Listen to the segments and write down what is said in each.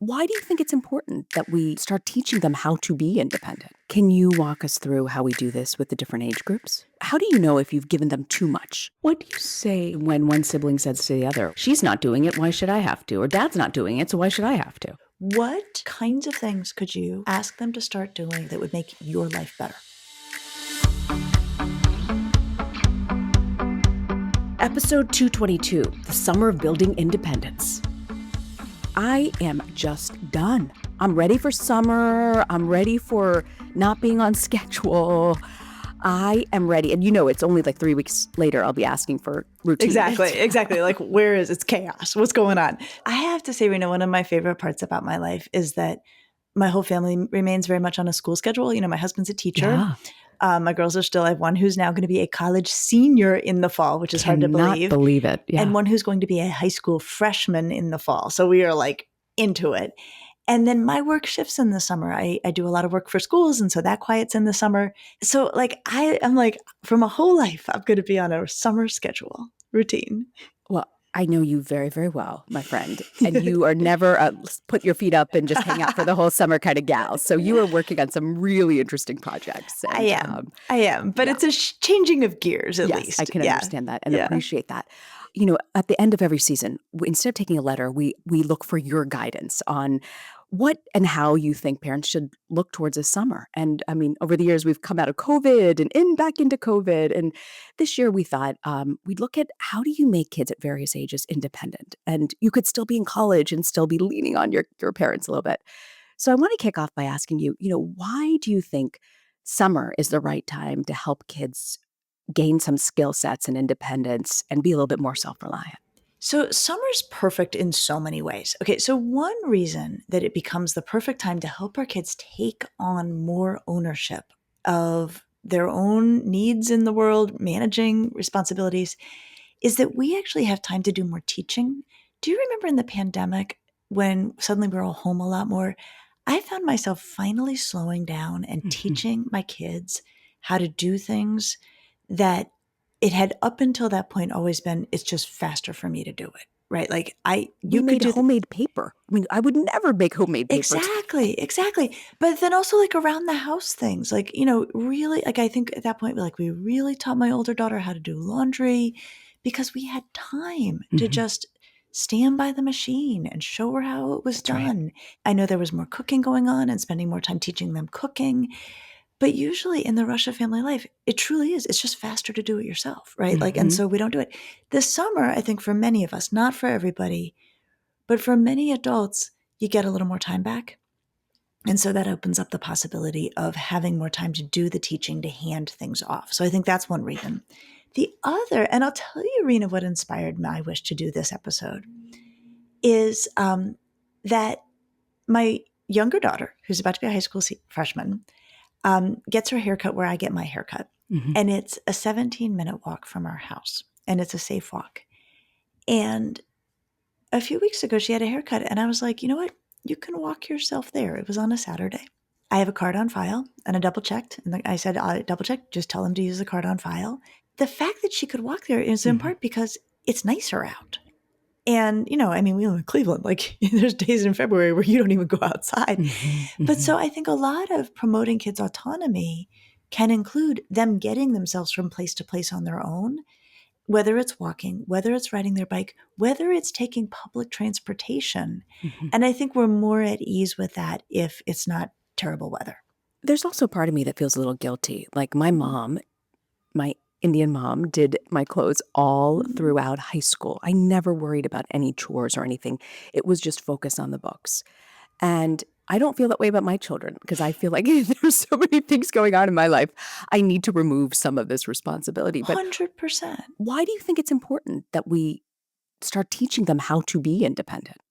Why do you think it's important that we start teaching them how to be independent? Can you walk us through how we do this with the different age groups? How do you know if you've given them too much? What do you say when one sibling says to the other, she's not doing it, why should I have to? Or dad's not doing it, so why should I have to? What kinds of things could you ask them to start doing that would make your life better? Episode 222, The Summer of Building Independence. I am just done. I'm ready for summer. I'm ready for not being on schedule. I am ready. And it's only like 3 weeks later, I'll be asking for routine. Exactly. Like, where is it's chaos? What's going on? I have to say, Reena, one of my favorite parts about my life is that my whole family remains very much on a school schedule. My husband's a teacher. Yeah. My girls are still, I have one who's now going to be a college senior in the fall, which is hard to believe. Cannot believe it. Yeah. And one who's going to be a high school freshman in the fall. So we are like into it. And then my work shifts in the summer. I do a lot of work for schools. And so that quiets in the summer. So I'm like, for my whole life, I'm going to be on a summer schedule routine. Well, I know you very, very well, my friend. And you are never put your feet up and just hang out for the whole summer kind of gal. So you are working on some really interesting projects. And, I am. But it's a changing of gears, at least. I can understand that and appreciate that. At the end of every season, instead of taking a letter, we look for your guidance on what and how you think parents should look towards this summer. And over the years, we've come out of COVID and back into COVID. And this year we thought we'd look at how do you make kids at various ages independent? And you could still be in college and still be leaning on your parents a little bit. So I want to kick off by asking you, why do you think summer is the right time to help kids gain some skill sets and independence and be a little bit more self-reliant? So summer's perfect in so many ways. Okay, so one reason that it becomes the perfect time to help our kids take on more ownership of their own needs in the world, managing responsibilities, is that we actually have time to do more teaching. Do you remember in the pandemic when suddenly we were all home a lot more? I found myself finally slowing down and teaching my kids how to do things that it had up until that point always been, it's just faster for me to do it, right? Like you made homemade paper. I would never make homemade paper. Exactly. But then also like around the house things, like, really, like I think at that point, like we really taught my older daughter how to do laundry because we had time to just stand by the machine and show her how it was done. Right. I know there was more cooking going on and spending more time teaching them cooking. But usually in the rush of family life, it truly is. It's just faster to do it yourself, right? And so we don't do it. This summer, I think for many of us, not for everybody, but for many adults, you get a little more time back. And so that opens up the possibility of having more time to do the teaching, to hand things off. So I think that's one reason. The other, and I'll tell you, Reena, what inspired my wish to do this episode is that my younger daughter, who's about to be a high school freshman, gets her haircut where I get my haircut. And it's a 17-minute walk from our house. And it's a safe walk. And a few weeks ago, she had a haircut. And I was like, you know what? You can walk yourself there. It was on a Saturday. I have a card on file and I double checked. And I said, I double checked, just tell them to use the card on file. The fact that she could walk there is in part because it's nicer out. And, we live in Cleveland, like there's days in February where you don't even go outside. But so I think a lot of promoting kids' autonomy can include them getting themselves from place to place on their own, whether it's walking, whether it's riding their bike, whether it's taking public transportation. And I think we're more at ease with that if it's not terrible weather. There's also part of me that feels a little guilty. Like my mom, my Indian mom, did my clothes all throughout high school. I never worried about any chores or anything. It was just focused on the books. And I don't feel that way about my children because I feel like there's so many things going on in my life. I need to remove some of this responsibility. But 100%. Why do you think it's important that we start teaching them how to be independent?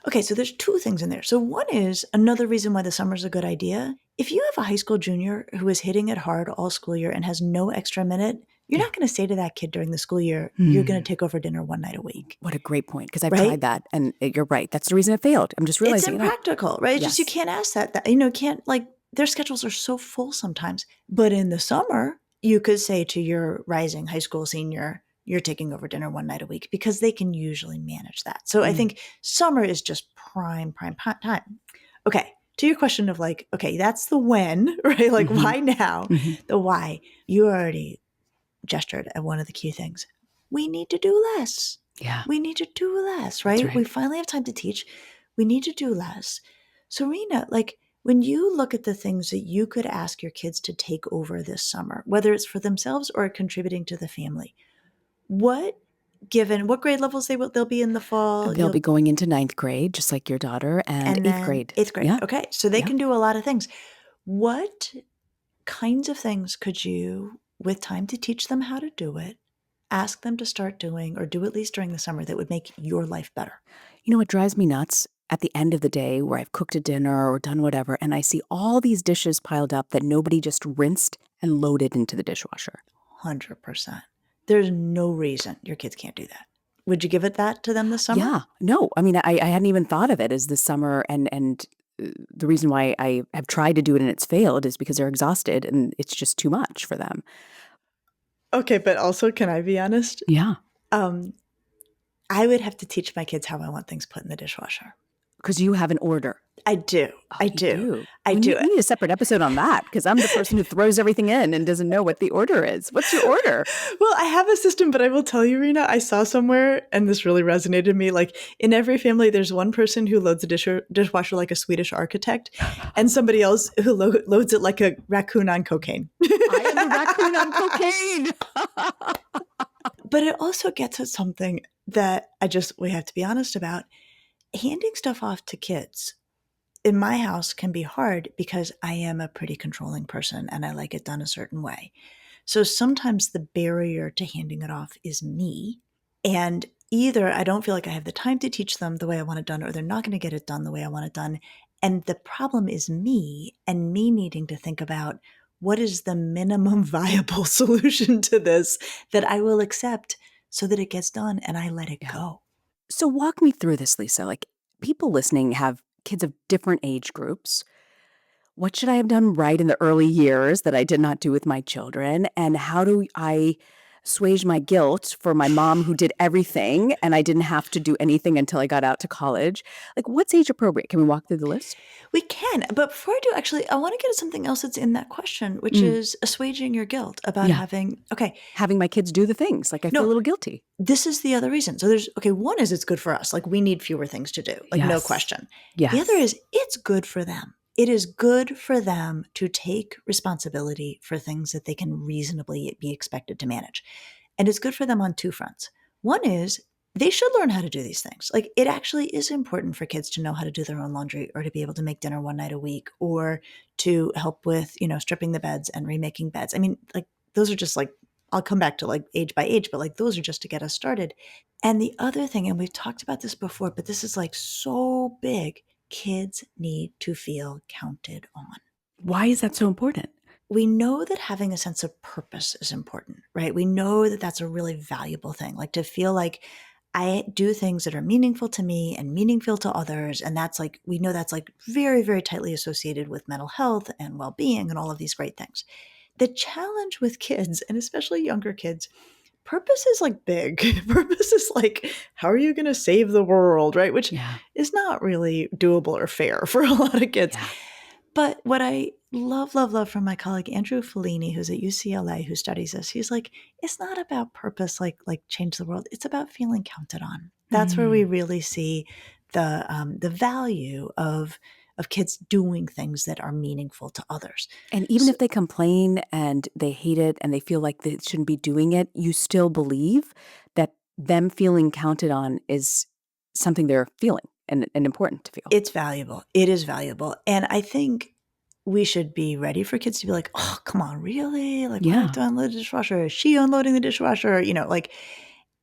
Okay, so there's two things in there. So one is another reason why the summer's a good idea. If you have a high school junior who is hitting it hard all school year and has no extra minute, you're not going to say to that kid during the school year, you're going to take over dinner one night a week. What a great point, because I've tried that, and you're right. That's the reason it failed. I'm just realizing. It's impractical, right? Yes. Just you can't ask that. Can't, their schedules are so full sometimes. But in the summer, you could say to your rising high school senior, you're taking over dinner one night a week because they can usually manage that. So I think summer is just prime time. Okay. To your question of like, okay, that's the when, right? Like why now? The why. You already gestured at one of the key things. We need to do less. Yeah. We need to do less, right? We finally have time to teach. We need to do less. So Reena, like when you look at the things that you could ask your kids to take over this summer, whether it's for themselves or contributing to the family, given what grade levels they'll be in the fall? They'll be going into ninth grade, just like your daughter, and eighth then grade. Eighth grade. Yeah. Okay. So they can do a lot of things. What kinds of things could you, with time to teach them how to do it, ask them to start doing or do at least during the summer that would make your life better? You know what drives me nuts? At the end of the day where I've cooked a dinner or done whatever, and I see all these dishes piled up that nobody just rinsed and loaded into the dishwasher. 100%. There's no reason your kids can't do that. Would you give it that to them this summer? Yeah. No, I mean, I hadn't even thought of it as this summer, and the reason why I have tried to do it and it's failed is because they're exhausted and it's just too much for them. Okay, but also, can I be honest? Yeah. I would have to teach my kids how I want things put in the dishwasher. Because you have an order. I do. Oh, I do. We need a separate episode on that because I'm the person who throws everything in and doesn't know what the order is. What's your order? Well, I have a system, but I will tell you, Reena, I saw somewhere, and this really resonated with me, like in every family, there's one person who loads a dishwasher like a Swedish architect and somebody else who loads it like a raccoon on cocaine. I am the raccoon on cocaine. But it also gets at something that we have to be honest about. Handing stuff off to kids in my house can be hard because I am a pretty controlling person and I like it done a certain way. So sometimes the barrier to handing it off is me. And either I don't feel like I have the time to teach them the way I want it done, or they're not going to get it done the way I want it done. And the problem is me and me needing to think about what is the minimum viable solution to this that I will accept so that it gets done and I let it go. So walk me through this, Lisa. Like people listening have kids of different age groups. What should I have done right in the early years that I did not do with my children? And how do I assuage my guilt for my mom who did everything and I didn't have to do anything until I got out to college? Like what's age appropriate? Can we walk through the list? We can. But before I do, actually, I want to get at something else that's in that question, which is assuaging your guilt about having my kids do the things. Like I feel a little guilty. This is the other reason. So one is it's good for us. Like we need fewer things to do. Like no question. Yes. The other is it's good for them. It is good for them to take responsibility for things that they can reasonably be expected to manage. And it's good for them on two fronts. One is they should learn how to do these things. Like it actually is important for kids to know how to do their own laundry or to be able to make dinner one night a week or to help with, stripping the beds and remaking beds. I mean, like those are just like, I'll come back to like age by age, but like those are just to get us started. And the other thing, and we've talked about this before, but this is like so big, kids need to feel counted on. Why is that so important? We know that having a sense of purpose is important, right? We know that that's a really valuable thing, like to feel like I do things that are meaningful to me and meaningful to others. And that's like, we know that's like very, very tightly associated with mental health and well-being and all of these great things. The challenge with kids, and especially younger kids, purpose is like big. Purpose is like, how are you going to save the world, right? Which is not really doable or fair for a lot of kids. Yeah. But what I love from my colleague, Andrew Fellini, who's at UCLA, who studies this, he's like, it's not about purpose, like change the world. It's about feeling counted on. That's where we really see the value of kids doing things that are meaningful to others. And even if they complain and they hate it and they feel like they shouldn't be doing it, you still believe that them feeling counted on is something they're feeling and important to feel. It's valuable. It is valuable. And I think we should be ready for kids to be like, oh, come on, really? Like, I have to unload the dishwasher. Is she unloading the dishwasher?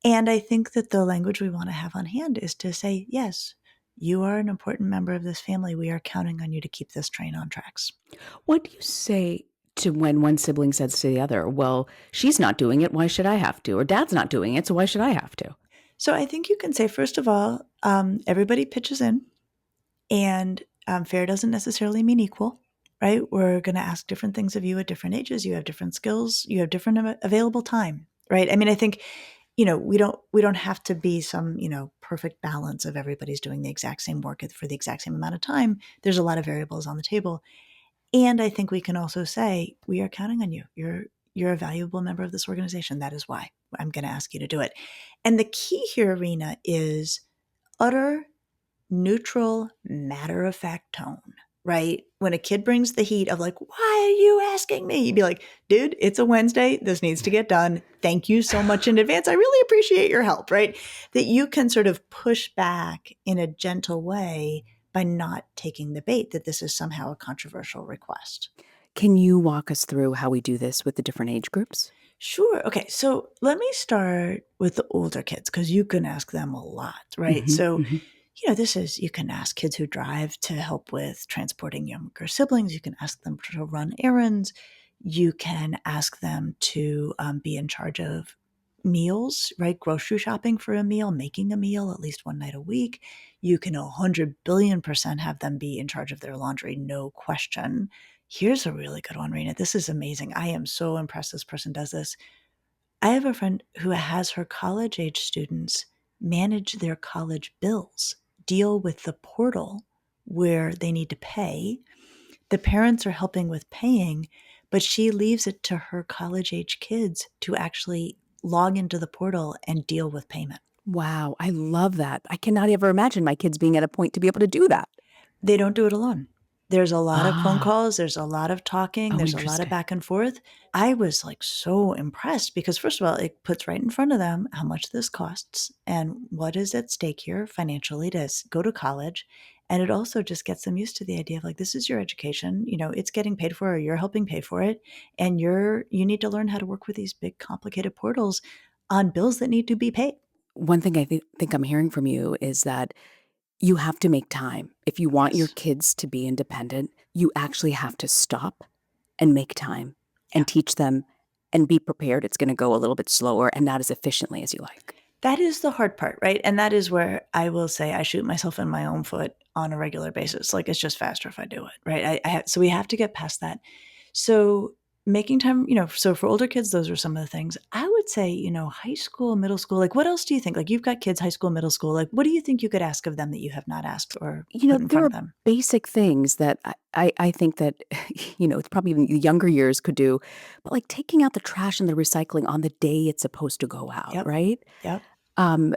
And I think that the language we want to have on hand is to say, yes, you are an important member of this family. We are counting on you to keep this train on tracks. What do you say to when one sibling says to the other, well, she's not doing it, why should I have to? Or dad's not doing it, so why should I have to? So I think you can say, first of all, everybody pitches in, and fair doesn't necessarily mean equal, right? We're going to ask different things of you at different ages. You have different skills. You have different available time, right? I mean, I think we don't have to be some, perfect balance of everybody's doing the exact same work for the exact same amount of time. There's a lot of variables on the table. And I think we can also say, we are counting on you. You're a valuable member of this organization. That is why I'm going to ask you to do it. And the key here, Reena, is utter neutral, matter of fact tone, right? When a kid brings the heat of like, why are you asking me? You'd be like, dude, it's a Wednesday. This needs to get done. Thank you so much in advance. I really appreciate your help, right? That you can sort of push back in a gentle way by not taking the bait that this is somehow a controversial request. Can you walk us through how we do this with the different age groups? Sure. Okay. So let me start with the older kids because you can ask them a lot, right? Mhm, So, mhm. you can ask kids who drive to help with transporting younger siblings. You can ask them to run errands. You can ask them to be in charge of meals, right? Grocery shopping for a meal, making a meal at least one night a week. You can 100 billion% have them be in charge of their laundry, no question. Here's a really good one, Reena. This is amazing. I am so impressed this person does this. I have a friend who has her college age students manage their college bills, deal with the portal where they need to pay. The parents are helping with paying, but she leaves it to her college age kids to actually log into the portal and deal with payment. Wow, I love that. I cannot ever imagine my kids being at a point to be able to do that. They don't do it alone. There's a lot of phone Ah, calls, there's a lot of talking, oh, there's a lot of interesting. back and forth. I was like so impressed because first of all, it puts right in front of them how much this costs and what is at stake here financially to go to college. And it also just gets them used to the idea of like, this is your education, it's getting paid for or you're helping pay for it. And you need to learn how to work with these big complicated portals on bills that need to be paid. One thing I think I'm hearing from you is that you have to make time. If you want your Yes. kids to be independent, you actually have to stop and make time Yeah. and teach them and be prepared. It's going to go a little bit slower and not as efficiently as you like. That is the hard part, right? And that is where I will say I shoot myself in my own foot on a regular basis. Like it's just faster if I do it, right? So we have to get past that. So making time, so for older kids, those are some of the things. I would say, high school, middle school, like what else do you think? Like you've got kids, high school, middle school, like what do you think you could ask of them that you have not asked or put in There front of are them? basic things that I think that, it's probably even the younger years could do, but like taking out the trash and the recycling on the day it's supposed to go out, Yep. right? Yep. Um,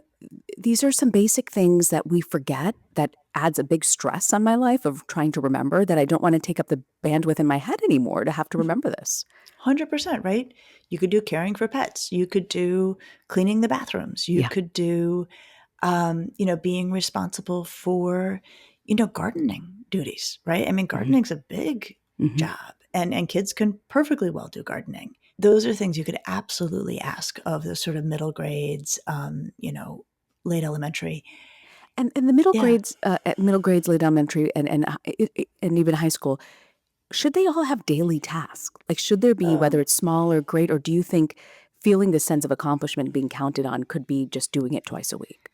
these are some basic things that we forget that adds a big stress on my life of trying to remember that I don't want to take up the bandwidth in my head anymore to have to remember this. 100%, right? You could do caring for pets. You could do cleaning the bathrooms. You Yeah. could do being responsible for, gardening duties, right? I mean, Mhm. gardening's a big Mhm. job and kids can perfectly well do gardening. Those are things you could absolutely ask of the sort of middle grades, late elementary. And the middle Yeah. grades, at middle grades, late elementary, and even high school, should they all have daily tasks? Like, should there be, Oh, whether it's small or great, or do you think feeling the sense of accomplishment being counted on could be just doing it twice a week?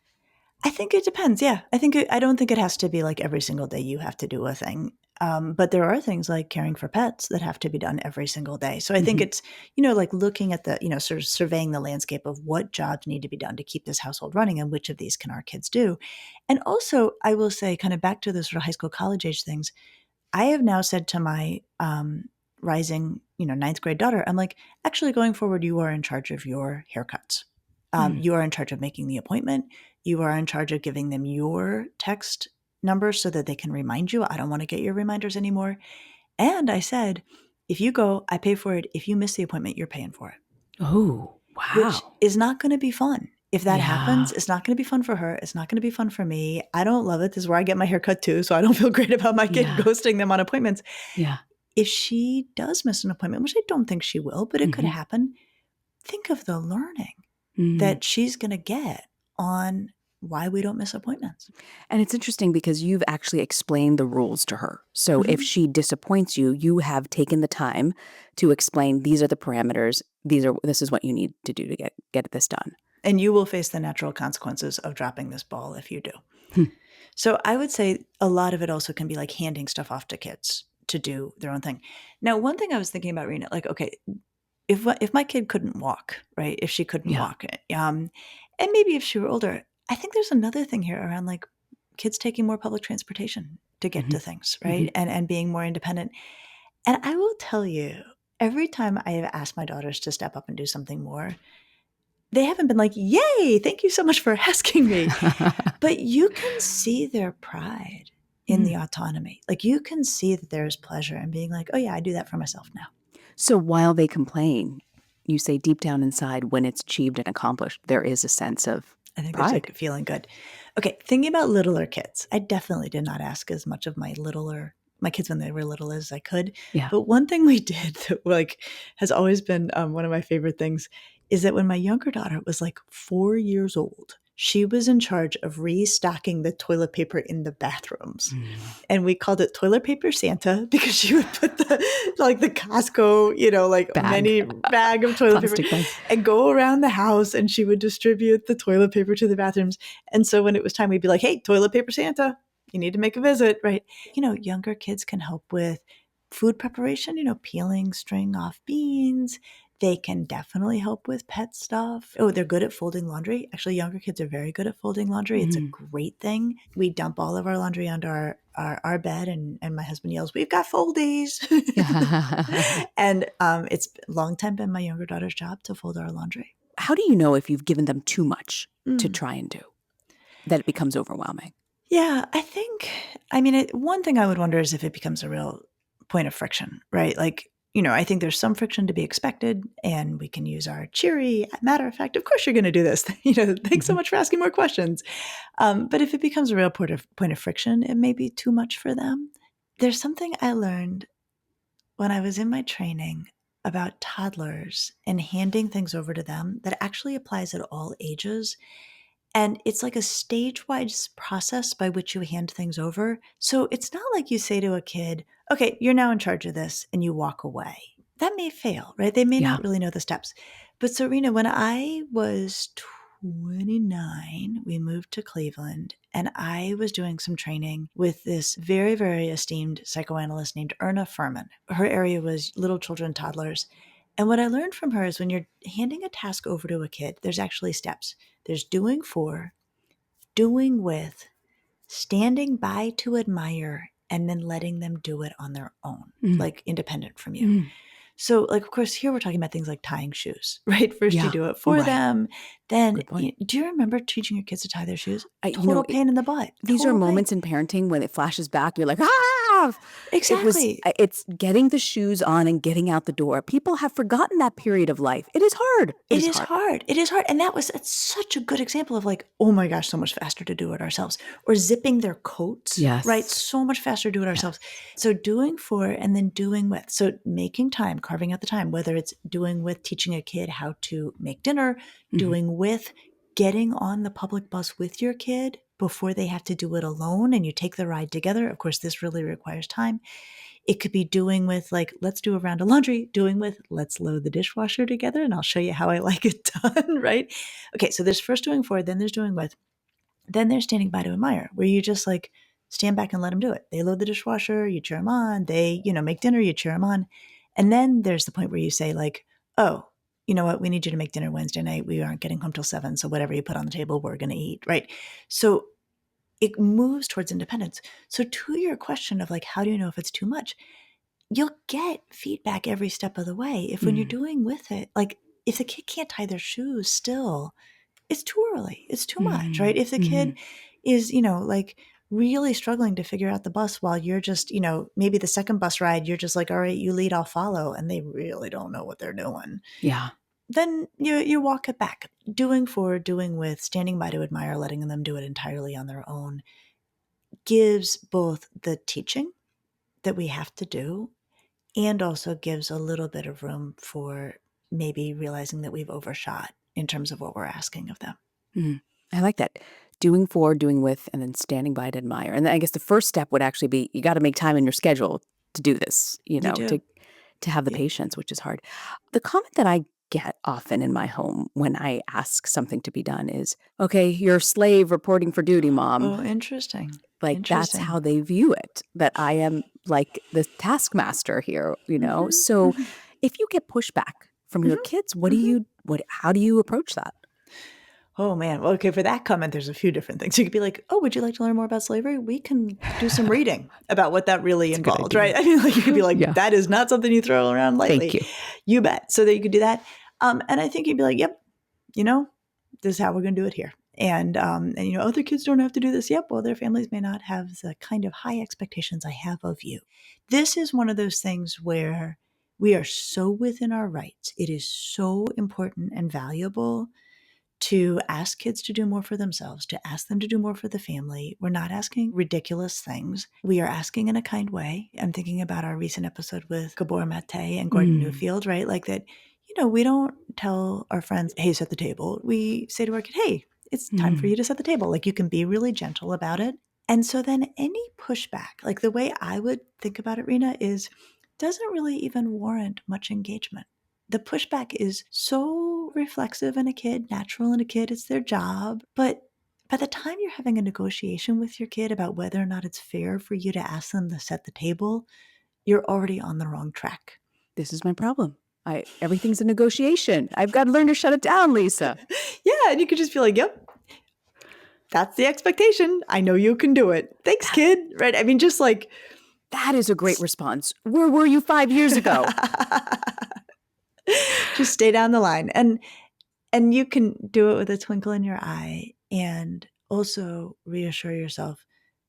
I think it depends. Yeah. I don't think it has to be like every single day you have to do a thing. But there are things like caring for pets that have to be done every single day. So I think Mhm. it's, like looking at the, sort of surveying the landscape of what jobs need to be done to keep this household running and which of these can our kids do. And also, I will say, kind of back to the sort of high school, college age things, I have now said to my rising, ninth grade daughter, I'm like, actually, going forward, you are in charge of your haircuts. Mm. You are in charge of making the appointment. You are in charge of giving them your text number so that they can remind you. I don't want to get your reminders anymore. And I said, if you go, I pay for it. If you miss the appointment, you're paying for it, Oh, which wow. is not going to be fun. If that Yeah. happens, it's not going to be fun for her. It's not going to be fun for me. I don't love it. This is where I get my hair cut too. So I don't feel great about my kid Yeah. ghosting them on appointments. Yeah. If she does miss an appointment, which I don't think she will, but it could Mhm. happen, think of the learning Mm. that she's going to get on why we don't miss appointments. And it's interesting because you've actually explained the rules to her. So if Mhm. she disappoints you, you have taken the time to explain these are the parameters, this is what you need to do to get this done. And you will face the natural consequences of dropping this ball if you do. Hmm. So I would say a lot of it also can be like handing stuff off to kids to do their own thing. Now, one thing I was thinking about, Rena, like, okay, if my kid couldn't walk, right? If she couldn't Yeah. walk, and maybe if she were older, I think there's another thing here around like kids taking more public transportation to get Mhm. to things, right? Mhm. And being more independent. And I will tell you, every time I have asked my daughters to step up and do something more, they haven't been like, "Yay, thank you so much for asking me." But you can see their pride in the Mm. autonomy. Like you can see that there's pleasure in being like, "Oh yeah, I do that for myself now." So while they complain, you say deep down inside, when it's achieved and accomplished, there is a sense of I think there's pride. like feeling good. Okay, thinking about littler kids, I definitely did not ask as much of my kids when they were little as I could. Yeah. But one thing we did that like has always been one of my favorite things is that when my younger daughter was like 4 years old, she was in charge of restocking the toilet paper in the bathrooms. Mm. And we called it toilet paper Santa because she would put the Costco, like Bag. many bag of toilet paper Plastic bag. and go around the house and she would distribute the toilet paper to the bathrooms. And so when it was time, we'd be like, "Hey, toilet paper Santa, you need to make a visit," right? Younger kids can help with food preparation, peeling string off beans. They can definitely help with pet stuff. Oh, they're good at folding laundry. Actually, younger kids are very good at folding laundry. It's a Mm. great thing. We dump all of our laundry under our bed, and my husband yells, "We've got foldies." And it's a long time been my younger daughter's job to fold our laundry. How do you know if you've given them too much to Mm. try and do, that it becomes overwhelming? Yeah, I mean, one thing I would wonder is if it becomes a real point of friction, right? Like, I think there's some friction to be expected, and we can use our cheery matter of fact, of course you're going to do this. Thanks so Mhm. much for asking more questions. But if it becomes a real point of friction, it may be too much for them. There's something I learned when I was in my training about toddlers and handing things over to them that actually applies at all ages. And it's like a stage-wise process by which you hand things over. So it's not like you say to a kid, "Okay, you're now in charge of this," and you walk away. That may fail, right? They may Yeah. not really know the steps. But Serena, when I was 29, we moved to Cleveland, and I was doing some training with this very, very esteemed psychoanalyst named Erna Furman. Her area was little children, toddlers. And what I learned from her is when you're handing a task over to a kid, there's actually steps. There's doing for, doing with, standing by to admire, and then letting them do it on their own, Mm. like independent from you. Mm. So, like, of course, here we're talking about things like tying shoes, right? First, you Yeah. do it for Right. them. Then, Good point. do you remember teaching your kids to tie their shoes? I you know, Total pain in the butt. These are Total pain. moments in parenting when it flashes back, you're like, "Ah!" Exactly. It's getting the shoes on and getting out the door. People have forgotten that period of life. It is hard. It It is is hard. hard. It is hard. And it's such a good example of like, oh my gosh, so much faster to do it ourselves. Or zipping their coats, right? Yes. So much faster to do it ourselves. Yes. So doing for and then doing with. So making time, carving out the time, whether it's doing with teaching a kid how to make dinner, Mhm. doing with getting on the public bus with your kid before they have to do it alone and you take the ride together. Of course, this really requires time. It could be doing with like, let's do a round of laundry, doing with, let's load the dishwasher together and I'll show you how I like it done, right? Okay, so there's first doing for, then there's doing with, then there's standing by to admire, where you just like stand back and let them do it. They load the dishwasher, you cheer them on. They, make dinner, you cheer them on. And then there's the point where you say like, "Oh, you know what? We need you to make dinner Wednesday night. We aren't getting home till 7. So whatever you put on the table, we're going to eat," right? So it moves towards independence. So to your question of like, how do you know if it's too much? You'll get feedback every step of the way. If when you're Mm. doing with it, like if the kid can't tie their shoes still, it's too early. It's too much, right? Mm. If the kid Mhm. is, like really struggling to figure out the bus while you're just, maybe the second bus ride, you're just like, "All right, you lead, I'll follow," and they really don't know what they're doing. Yeah. Then you walk it back. Doing for, doing with, standing by to admire, letting them do it entirely on their own gives both the teaching that we have to do and also gives a little bit of room for maybe realizing that we've overshot in terms of what we're asking of them. Mm. I like that. Doing for, doing with, and then standing by to admire. And then I guess the first step would actually be you got to make time in your schedule to do this, You do. to have the Yeah. patience, which is hard. The comment that I get often in my home when I ask something to be done is, "Okay, you're a slave reporting for duty, mom." Oh, interesting. Like that's Interesting. how they view it, that I am like the taskmaster here, you know? Mhm, So mhm. if you get pushback from your kids. How do you approach that? Oh, man. Well, okay, for that comment, there's a few different things. You could be like, oh, would you like to learn more about slavery? We can do some reading about what that really That's a good involved, idea. right? I mean, like you could be like, Yeah. that is not something you throw around lightly. Thank you. You bet. So that you could do that. And I think you'd be like, yep, this is how we're going to do it here. And other kids don't have to do this. Yep. Well, their families may not have the kind of high expectations I have of you. This is one of those things where we are so within our rights. It is so important and valuable to ask kids to do more for themselves, to ask them to do more for the family. We're not asking ridiculous things. We are asking in a kind way. I'm thinking about our recent episode with Gabor Mate and Gordon Newfield, right? Like that, we don't tell our friends, hey, set the table. We say to our kid, hey, it's time for you to set the table. Like you can be really gentle about it. And so then any pushback, like the way I would think about it, Reena, is doesn't really even warrant much engagement. The pushback is so reflexive in a kid, natural in a kid, it's their job. But by the time you're having a negotiation with your kid about whether or not it's fair for you to ask them to set the table, you're already on the wrong track. This is my problem. Everything's a negotiation. I've got to learn to shut it down, Lisa. Yeah, and you could just be like, yep, that's the expectation. I know you can do it. Thanks, kid. Right? I mean, just like... That is a great response. Where were you 5 years ago? Just stay down the line. And you can do it with a twinkle in your eye and also reassure yourself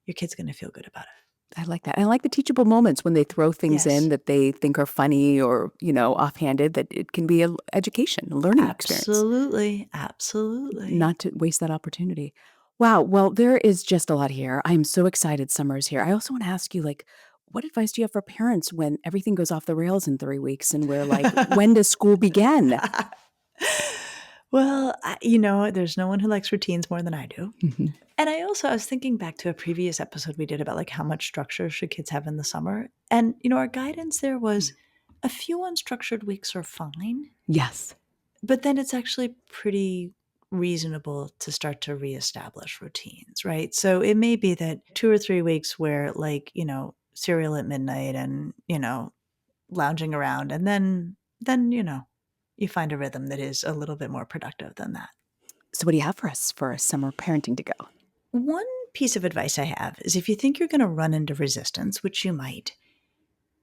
your kid's going to feel good about it. I like that. I like the teachable moments when they throw things in that they think are funny or, offhanded, that it can be an education, a learning experience. Absolutely. Not to waste that opportunity. Wow. Well, there is just a lot here. I'm so excited summer's here. I also want to ask you, what advice do you have for parents when everything goes off the rails in 3 weeks and we're like, when does school begin? Well, there's no one who likes routines more than I do. Mm-hmm. And I was thinking back to a previous episode we did about how much structure should kids have in the summer. And, our guidance there was a few unstructured weeks are fine. Yes. But then it's actually pretty reasonable to start to reestablish routines, right? So it may be that 2 or 3 weeks where cereal at midnight and, lounging around. And then, you find a rhythm that is a little bit more productive than that. So what do you have for us for summer parenting to go? One piece of advice I have is if you think you're going to run into resistance, which you might,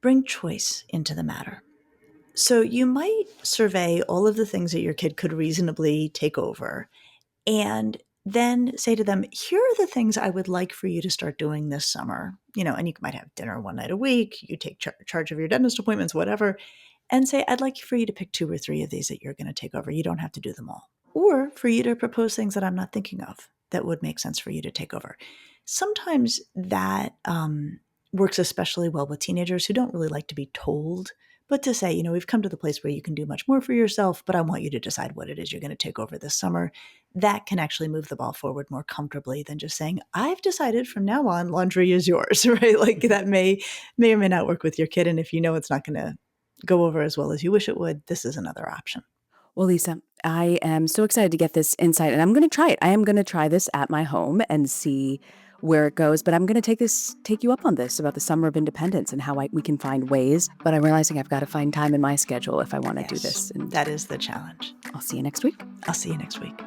bring choice into the matter. So you might survey all of the things that your kid could reasonably take over and then say to them, here are the things I would like for you to start doing this summer. And you might have dinner one night a week, you take charge of your dentist appointments, whatever, and say, I'd like for you to pick 2 or 3 of these that you're going to take over. You don't have to do them all. Or for you to propose things that I'm not thinking of that would make sense for you to take over. Sometimes that works especially well with teenagers who don't really like to be told, but to say, we've come to the place where you can do much more for yourself, but I want you to decide what it is you're going to take over this summer. That can actually move the ball forward more comfortably than just saying, I've decided from now on, laundry is yours, right? That may or may not work with your kid. And if it's not going to go over as well as you wish it would, this is another option. Well, Lisa, I am so excited to get this insight, and I'm going to try it. I am going to try this at my home and see where it goes, but I'm going to take you up on this about the Summer of Independence and how we can find ways, but I'm realizing I've got to find time in my schedule if I want to do this. And that is the challenge. I'll see you next week. I'll see you next week.